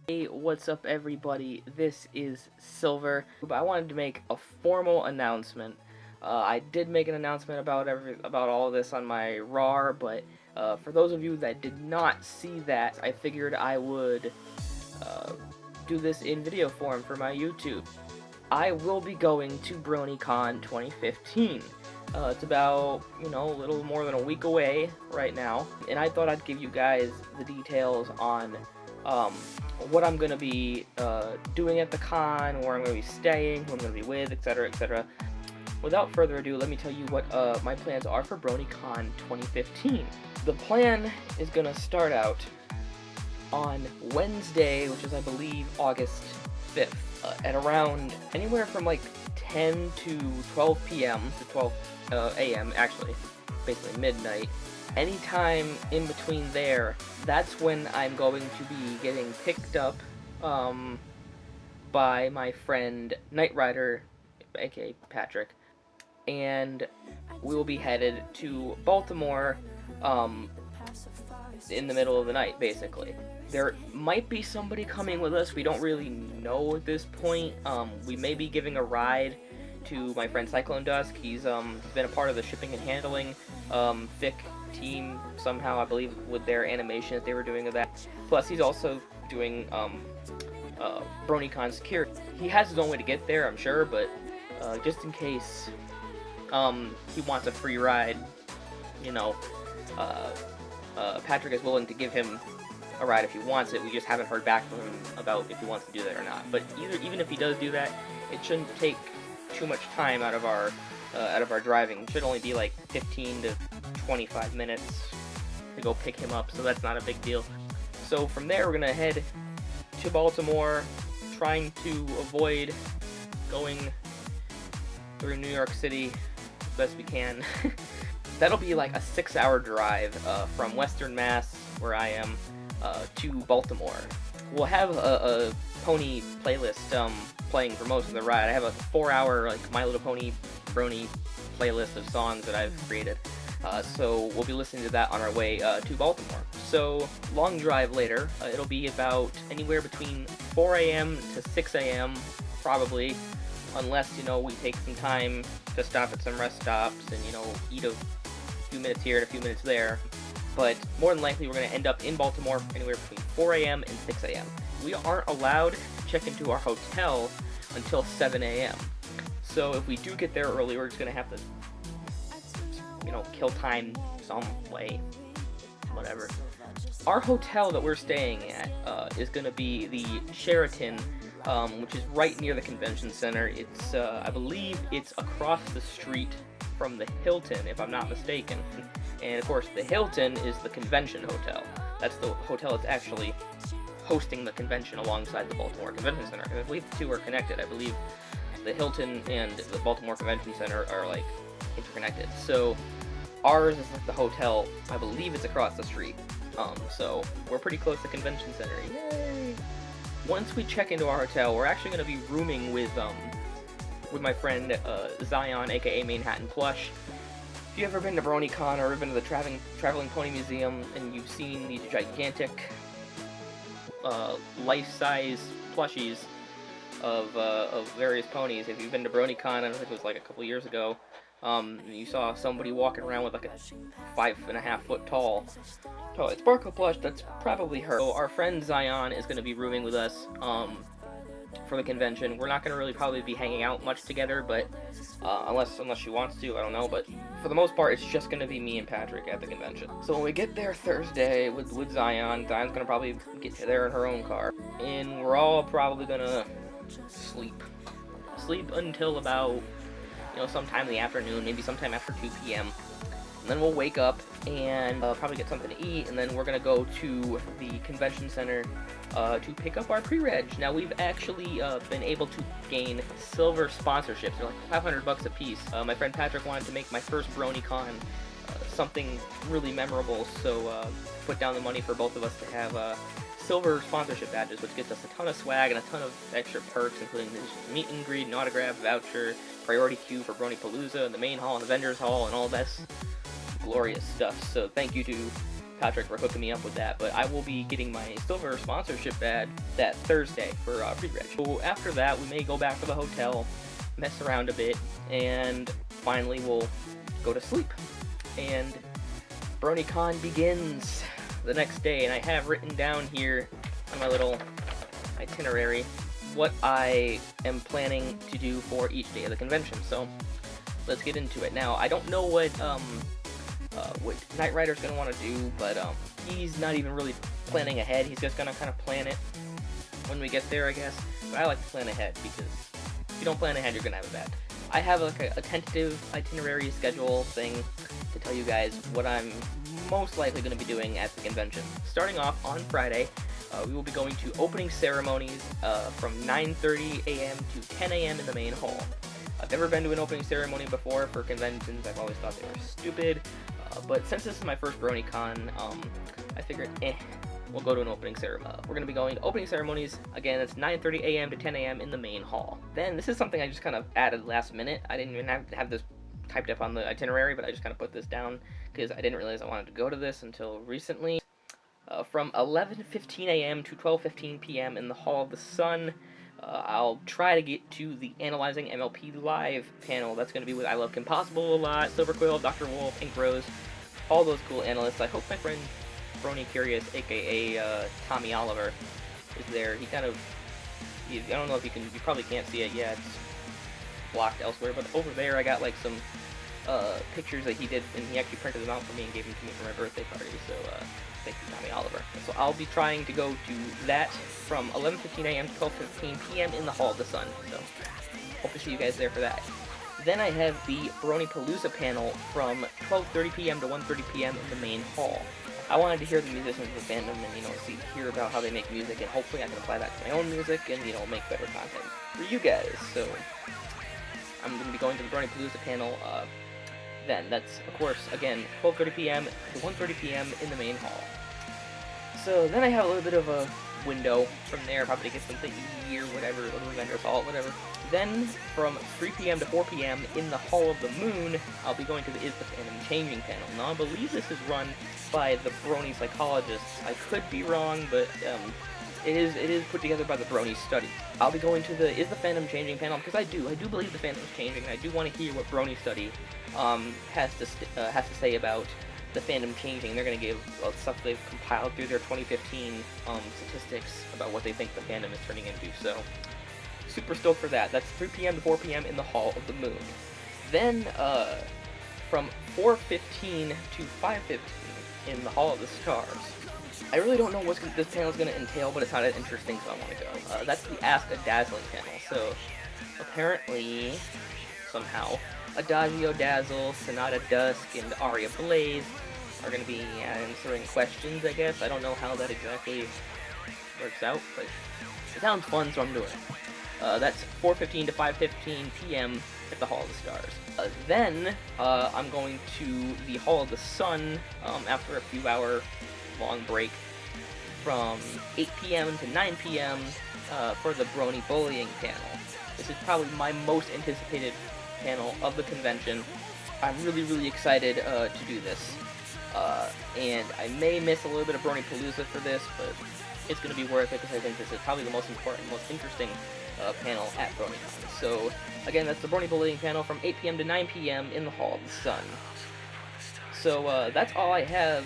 Hey, what's up everybody? This is Silver. I wanted to make a formal announcement. I did make an announcement about all of this on my RAUR, but for those of you that did not see that, I figured I would do this in video form for my YouTube. I will be going to BronyCon 2015. It's about, a little more than a week away right now, and I thought I'd give you guys the details on what I'm going to be doing at the con, where I'm going to be staying, who I'm going to be with, etc., etc. Without further ado, let me tell you what my plans are for BronyCon 2015. The plan is going to start out on Wednesday, which is, I believe, August 5th, at around anywhere from like 10 to 12 p.m. to 12 a.m., actually, basically midnight. Anytime in between there, that's when I'm going to be getting picked up by my friend Knight Rider, aka Patrick, and we will be headed to Baltimore in the middle of the night, basically. There might be somebody coming with us, we don't really know at this point. We may be giving a ride to my friend Cyclone Dusk. He's been a part of the shipping and handling FIC team somehow, I believe, with their animation that they were doing of that. Plus, he's also doing BronyCon security. He has his own way to get there, I'm sure, but just in case he wants a free ride, Patrick is willing to give him a ride if he wants it. We just haven't heard back from him about if he wants to do that or not. But even if he does do that, it shouldn't take too much time out of our driving. It should only be like 15 to 25 minutes to go pick him up, so that's not a big deal. So from there, we're gonna head to Baltimore, trying to avoid going through New York City as best we can. That'll be like a 6-hour drive from Western Mass, where I am, to Baltimore. We'll have a pony playlist playing for most of the ride. I have a 4-hour like My Little Pony Brony playlist of songs that I've created. So we'll be listening to that on our way to Baltimore. So long drive later, it'll be about anywhere between 4 a.m. to 6 a.m. probably, unless we take some time to stop at some rest stops and eat a few minutes here and a few minutes there. But more than likely, we're going to end up in Baltimore anywhere between 4 a.m. and 6 a.m. We aren't allowed to check into our hotel until 7 a.m. So if we do get there early, we're just going to have to, kill time some way, whatever. Our hotel that we're staying at is going to be the Sheraton, which is right near the convention center. It's, I believe it's across the street from the Hilton, if I'm not mistaken. And of course, the Hilton is the convention hotel. That's the hotel that's actually hosting the convention alongside the Baltimore Convention Center. I believe the two are connected. I believe the Hilton and the Baltimore Convention Center are like interconnected. So ours is like the hotel. I believe it's across the street. So we're pretty close to the convention center. Yay! Once we check into our hotel, we're actually going to be rooming with my friend Zion, aka Manhattan Plush. If you've ever been to BronyCon or been to the Traveling Pony Museum and you've seen these gigantic life-size plushies of various ponies, if you've been to BronyCon, I don't know if it was like a couple years ago, you saw somebody walking around with like a 5.5-foot tall Sparkle plush, that's probably her. So our friend Zion is going to be rooming with us for the convention. We're not going to really probably be hanging out much together, but unless she wants to, I don't know, but for the most part, it's just going to be me and Patrick at the convention. So when we get there Thursday with Zion's going to probably get there in her own car, and we're all probably going to sleep until about, sometime in the afternoon, maybe sometime after 2 p.m. And then we'll wake up and probably get something to eat, and then we're going to go to the convention center to pick up our pre-reg. Now, we've actually been able to gain SylviR's sponsorships. They're like $500 a piece. My friend Patrick wanted to make my first BronyCon something really memorable, so put down the money for both of us to have SylviR sponsorship badges, which gets us a ton of swag and a ton of extra perks, including the meet and greet, an autograph voucher, priority queue for Bronypalooza, and the main hall, and the vendors hall, and all this glorious stuff. So thank you to Patrick for hooking me up with that, but I will be getting my SylviR sponsorship badge that Thursday for pre-reg. So after that, we may go back to the hotel, mess around a bit, and finally we'll go to sleep. And BronyCon begins the next day, and I have written down here on my little itinerary what I am planning to do for each day of the convention. So let's get into it. Now, I don't know what Knight Rider's gonna want to do, but he's not even really planning ahead. He's just gonna kind of plan it when we get there, I guess. But I like to plan ahead, because if you don't plan ahead, you're gonna have it bad. I have like a tentative itinerary schedule thing to tell you guys what I'm most likely going to be doing at the convention. Starting off on Friday, we will be going to opening ceremonies from 9:30 a.m. to 10 a.m. in the main hall. I've never been to an opening ceremony before for conventions. I've always thought they were stupid, but since this is my first BronyCon, I figured, we'll go to an opening ceremony. We're going to be going to opening ceremonies. Again, it's 9:30 a.m. to 10 a.m. in the main hall. Then, this is something I just kind of added last minute. I didn't even have this typed up on the itinerary, but I just kind of put this down because I didn't realize I wanted to go to this until recently. From 11:15 a.m. to 12:15 p.m. in the Hall of the Sun, I'll try to get to the Analyzing MLP Live panel. That's going to be with I Love Kim Possible a lot, SylviR'Quill, Dr. Wolf, Ink Rose, all those cool analysts. I hope my friend Brony Curious, aka Tommy Oliver, is there. He kind of, I don't know if you probably can't see it yet. It's blocked elsewhere, but over there I got like some pictures that he did, and he actually printed them out for me and gave them to me for my birthday party, so thank you, Tommy Oliver. So I'll be trying to go to that from 11:15 a.m. to 12:15 p.m. in the Hall of the Sun, so hope to see you guys there for that. Then I have the BronyPalooza panel from 12:30 p.m. to 1:30 p.m. in the main hall. I wanted to hear the musicians of the fandom and, hear about how they make music, and hopefully I can apply that to my own music and, make better content for you guys. So I'm going to be going to the BronyPalooza panel then. That's, of course, again, 12:30 p.m. to 1:30 p.m. in the main hall. So then I have a little bit of a window from there, probably to get something to eat or whatever, a little vendor salt, whatever. Then, from 3 p.m. to 4 p.m. in the Hall of the Moon, I'll be going to the Is the Fandom Changing panel. Now, I believe this is run by the Brony Psychologists. I could be wrong, but it is put together by the Brony Study. I'll be going to the Is the Fandom Changing panel because I do believe the fandom is changing, and I do want to hear what Brony Study has to say about the fandom changing. They're going to give stuff they've compiled through their 2015 statistics about what they think the fandom is turning into. So, super stoked for that. That's 3 p.m. to 4 p.m. in the Hall of the Moon. Then, from 4:15 to 5:15 in the Hall of the Stars. I really don't know what this panel is going to entail, but it sounded interesting, so I want to go. That's the Ask a Dazzling panel. So, apparently, somehow, Adagio Dazzle, Sonata Dusk, and Aria Blaze are going to be answering questions, I guess. I don't know how that exactly works out, but it sounds fun, so I'm doing it. That's 4:15 to 5:15 p.m. at the Hall of the Stars. Then, I'm going to the Hall of the Sun after a few hour long break from 8 p.m. to 9 p.m. For the Brony Bullying panel. This is probably my most anticipated panel of the convention. I'm really excited to do this. And I may miss a little bit of BronyPalooza for this, but it's going to be worth it because I think this is probably the most important, most interesting panel at BronyCon. So, again, that's the Brony Bullying panel from 8 p.m. to 9 p.m. in the Hall of the Sun. So, that's all I have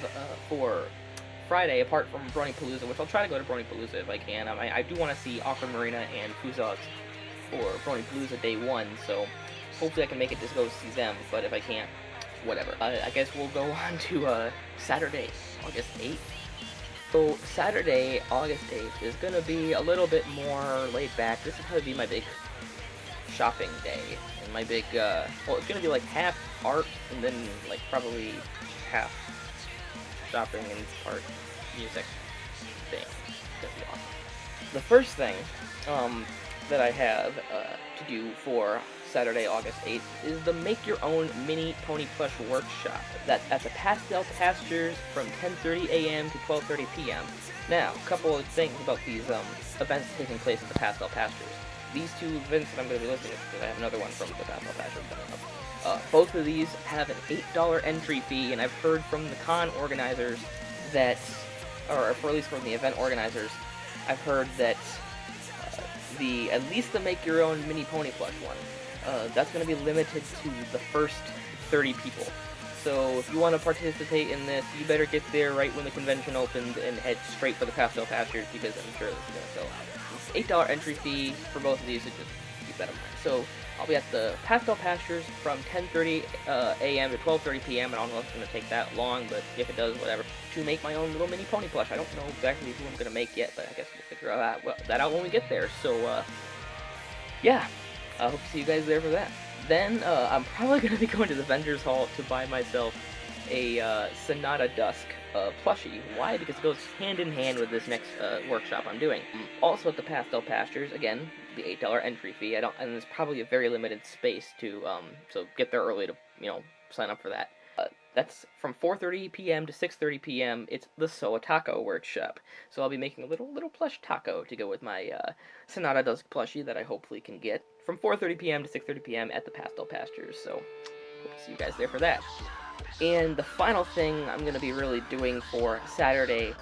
for Friday, apart from BronyPalooza, which I'll try to go to BronyPalooza if I can. I do want to see Awkward Marina and Fuzogs for BronyPalooza Day 1, so hopefully I can make it to go see them, but if I can't, whatever. I guess we'll go on to Saturday, August 8th. So Saturday, August 8th is going to be a little bit more laid back. This will probably be my big shopping day, and my big, well, it's going to be like half art, and then like probably half shopping and part music thing. It's going to be awesome. The first thing that I have to do for Saturday, August 8th is the Make Your Own Mini Pony Plush Workshop. That's at the Pastel Pastures from 10:30 a.m. to 12:30 p.m. Now, a couple of things about these events taking place at the Pastel Pastures. These two events that I'm going to be listing, because I have another one from the Pastel Pastures coming up. Both of these have an $8 entry fee, and I've heard from the con organizers that, or at least from the event organizers, I've heard that at least the make your own mini pony plush one, that's going to be limited to the first 30 people. So if you want to participate in this, you better get there right when the convention opens and head straight for the Pastel Pastures, because I'm sure this is going to sell out. It's $8 entry fee for both of these, so just keep that in mind. So I'll be at the Pastel Pastures from 10:30 a.m. to 12:30 p.m. and I don't know if it's going to take that long, but if it does, whatever, to make my own little mini pony plush. I don't know exactly who I'm going to make yet, but I guess we'll figure that out when we get there. So, yeah, I hope to see you guys there for that. Then, I'm probably going to be going to the Vendors Hall to buy myself a Sonata Dusk plushie. Why? Because it goes hand in hand with this next workshop I'm doing. Also at the Pastel Pastures, again, the $8 entry fee. And there's probably a very limited space to, so get there early to, sign up for that. That's from 4:30 p.m. to 6:30 p.m. It's the Soa Taco workshop. So I'll be making a little plush taco to go with my Sonata Dusk plushie that I hopefully can get from 4:30 p.m. to 6:30 p.m. at the Pastel Pastures. So hope to see you guys there for that. And the final thing I'm going to be really doing for Saturday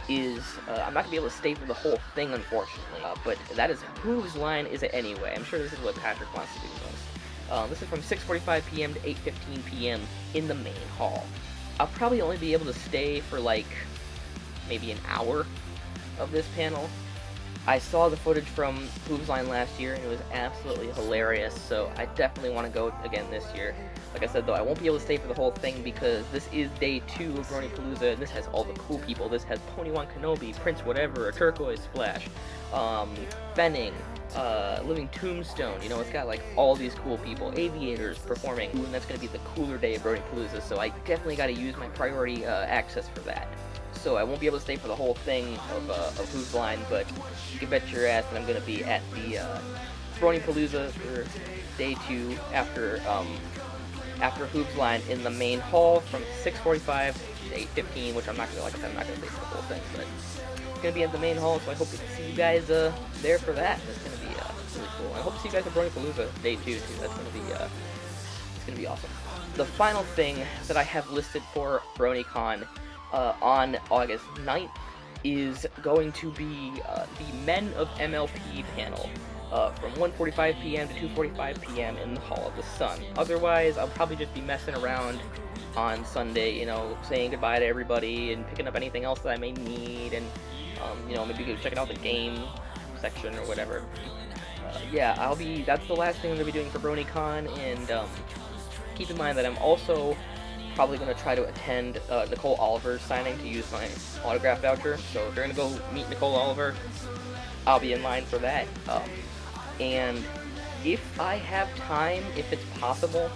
is I'm not going to be able to stay for the whole thing, unfortunately. But that is whose line is it anyway? I'm sure this is what Patrick wants to do most. This is from 6:45 p.m. to 8:15 p.m. in the main hall. I'll probably only be able to stay for like maybe an hour of this panel. I saw the footage from Who's Line last year and it was absolutely hilarious, so I definitely want to go again this year. Like I said though, I won't be able to stay for the whole thing because this is day 2 of BronyPalooza and this has all the cool people. This has Ponywan Kenobi, Prince Whatever, Turquoise Splash, Fenning, Living Tombstone, it's got like all these cool people, Aviators performing, and that's going to be the cooler day of BronyPalooza, so I definitely got to use my priority access for that. So I won't be able to stay for the whole thing of Who's Line, but you can bet your ass that I'm going to be at the BronyPalooza for day 2 after Who's Line in the main hall from 6:45 to 8:15, which I'm not going to, I'm not going to stay for the whole thing, but it's going to be at the main hall, so I hope to see you guys there for that. That's going to be really cool. I hope to see you guys at BronyPalooza day 2 too. That's going to be it's going to be awesome. The final thing that I have listed for BronyCon on August 9th is going to be the Men of MLP panel from 1:45 p.m. to 2:45 p.m. in the Hall of the Sun. Otherwise, I'll probably just be messing around on Sunday, saying goodbye to everybody and picking up anything else that I may need, and maybe go checking out the game section or whatever. Yeah, that's the last thing I'm going to be doing for BronyCon, and keep in mind that I'm also probably going to try to attend Nicole Oliver's signing to use my autograph voucher, so if you're going to go meet Nicole Oliver, I'll be in line for that. And if I have time, if it's possible,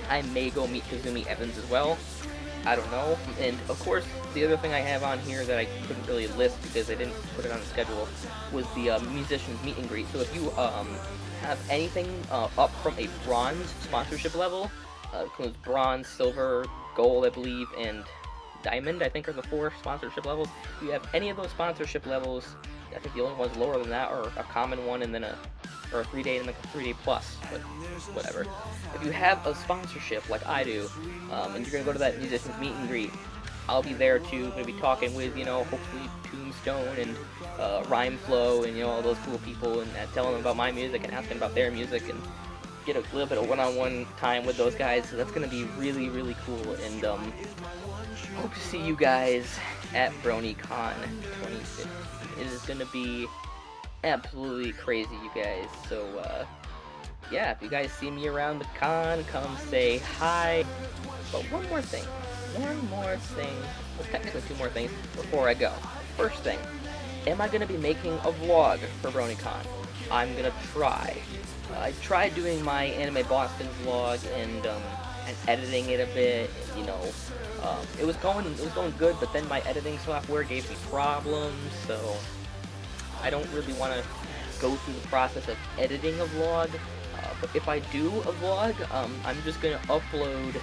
I may go meet Kazumi Evans as well. I don't know. And of course, the other thing I have on here that I couldn't really list because I didn't put it on the schedule was the musicians meet and greet. So if you have anything up from a bronze sponsorship level, includes bronze, silver, gold, I believe, and diamond, I think, are the 4 sponsorship levels. If you have any of those sponsorship levels, I think the only ones lower than that are a common one and then a 3-day and then a 3-day plus, but whatever. If you have a sponsorship like I do, and you're gonna go to that musicians meet and greet, I'll be there too. Gonna be talking with, hopefully Tombstone and Rhyme Flow and all those cool people, and telling them about my music and asking about their music and get a little bit of one-on-one time with those guys. So that's gonna be really, really cool, and hope to see you guys at BronyCon 2015. It is gonna be absolutely crazy, you guys. So yeah, if you guys see me around the con, come say hi. But one more thing, well, technically 2 more things before I go. First thing, am I gonna be making a vlog for BronyCon? I'm gonna try. I tried doing my Anime Boston vlog and editing it a bit. It was going good, but then my editing software gave me problems, so I don't really want to go through the process of editing a vlog. But if I do a vlog, I'm just gonna upload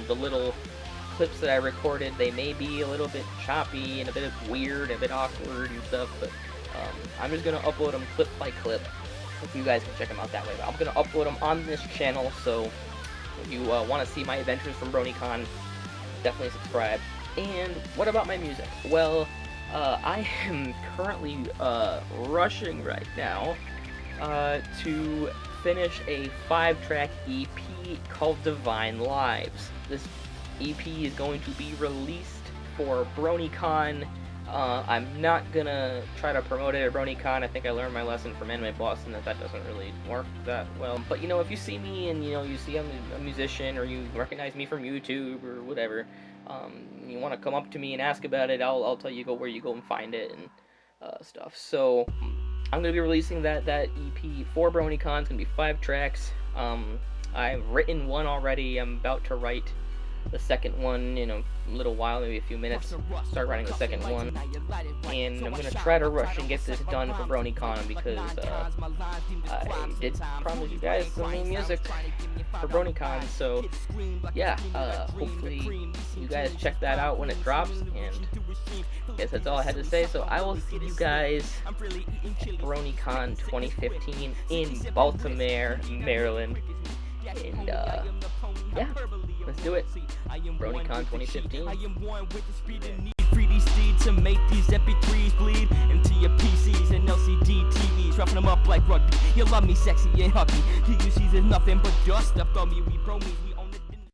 the little clips that I recorded. They may be a little bit choppy and a bit weird, a bit awkward and stuff, but I'm just gonna upload them clip by clip. If you guys can check them out that way. But I'm gonna upload them on this channel, so if you want to see my adventures from BronyCon, definitely subscribe. And what about my music? Well, I am currently rushing right now to finish a 5-track EP called Divine Lives. This EP is going to be released for BronyCon. I'm not gonna try to promote it at BronyCon. I think I learned my lesson from Anime Boston that doesn't really work that well. But you know, if you see me and you see I'm a musician, or you recognize me from YouTube or whatever, you want to come up to me and ask about it, I'll tell you where you go and find it and stuff. So I'm gonna be releasing that EP for BronyCon. It's gonna be 5 tracks. I've written one already. I'm about to write the second one in a little while, maybe a few minutes. Start writing the second one, and I'm gonna try to rush and get this done for BronyCon, because I did promise you guys some new music for BronyCon. So yeah, hopefully you guys check that out when it drops. And I guess that's all I had to say. So I will see you guys at BronyCon 2015 in Baltimore, Maryland. And yeah, let's do it. BronyCon 2015. 3D steed to make these MP3s bleed into your PCs and LCD TVs, roughing them up like rugby. You love me, sexy and huggy. You see there's nothing but dust up on me. We bromies.